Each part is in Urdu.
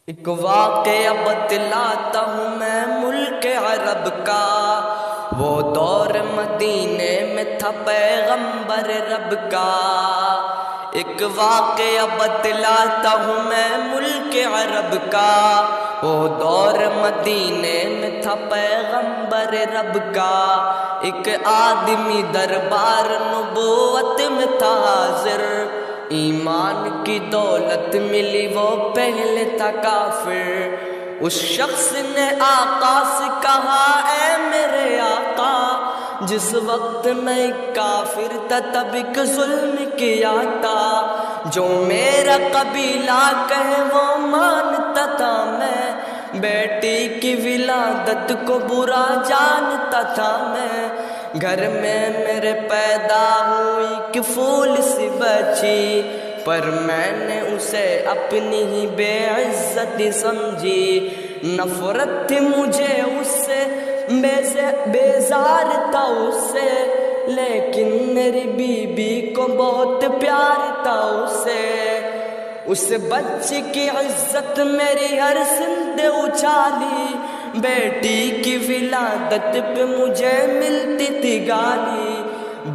ایک واقعہ بتلاتا ہوں میں ملک عرب کا، وہ دور مدینے میں تھا پیغمبر رب کا۔ ایک واقعہ بتلاتا ہوں میں ملک عرب کا، وہ دور مدینے میں تھا پیغمبر رب کا۔ ایک آدمی دربار نبوت میں تھا حاضر، ایمان کی دولت ملی وہ پہلے تھا کافر۔ اس شخص نے آقا سے کہا اے میرے آقا، جس وقت میں کافر تھا تب ایک ظلم کیا تھا، جو میرا قبیلہ کہے وہ مانتا تھا، میں بیٹی کی ولادت کو برا جانتا تھا، میں گھر میں میرے پیدا ہوئی کہ پھول سی بچی، پر میں نے اسے اپنی ہی بے عزت سمجھی۔ نفرت تھی مجھے اس سے، بیزار تھا اس سے، لیکن میری بیوی کو بہت پیار تھا اس بچی کی عزت میری ہر سمت اچھالی، بیٹی کی ولادت پہ مجھے ملتی تھی گالی،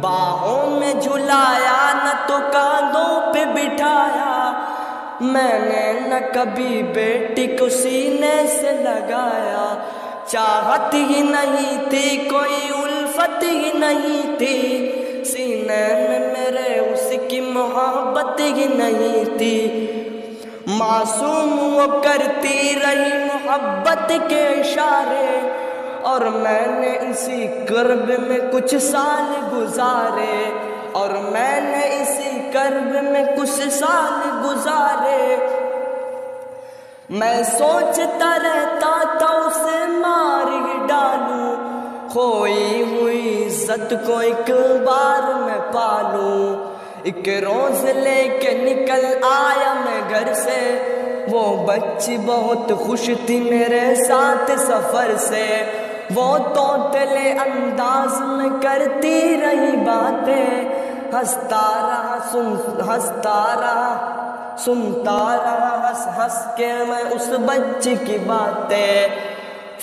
باہوں میں جھلایا نہ تو کاندھوں پہ بٹھایا، میں نے نہ کبھی بیٹی کو سینے سے لگایا، چاہت ہی نہیں تھی کوئی الفت ہی نہیں تھی، سینے میں میرے اس کی محبت ہی نہیں تھی، معصوم وہ کرتی رہی محبت کے اشارے، اور میں نے اسی کرب میں کچھ سال گزارے، میں سوچتا رہتا تھا اسے مار ہی ڈالوں، کھوئی ہوئی عزت کو ایک بار میں پالوں۔ ایک روز لے کے نکل آیا میں گھر سے، وہ بچی بہت خوش تھی میرے ساتھ سفر سے، وہ توتلے انداز میں کرتی رہی باتیں، ہنستا رہا سنتا رہا ہنس ہنس کے میں اس بچی کی باتیں،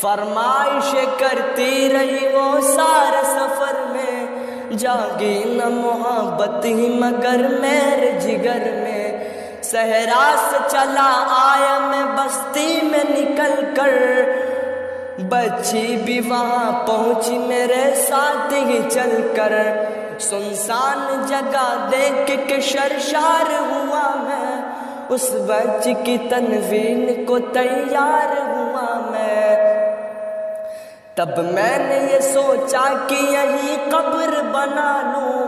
فرمائشیں کرتی رہی وہ سارے سفر میں، جاگی نہ محبت ہی مگر میرے جگر میں، صحرا سے چلا آیا میں بستی میں نکل کر، بچی بھی وہاں پہنچی میرے ساتھ ہی چل کر، سنسان جگہ دیکھ کے شرشار ہوا میں، اس بچی کی تنوین کو تیار ہوا میں، تب میں نے یہ سوچا کہ یہی قبر بنا لوں،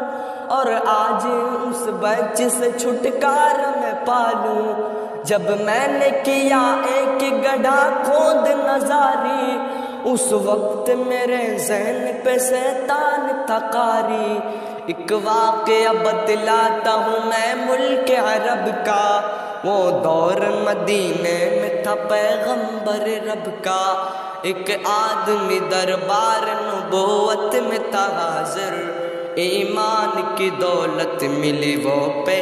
اور آج اس بچی سے چھٹکارا میں پالوں۔ جب میں نے کیا ایک گڑھا کھود نظاری، اس وقت میرے ذہن پہ شیطان تھا قاری۔ ایک واقعہ بتلاتا ہوں میں ملک عرب کا، وہ دور مدینے میں تھا پیغمبر رب کا، ایک آدمی دربار نبوت میں تھا حاضر، ایمان کی دولت ملی وہ پہلے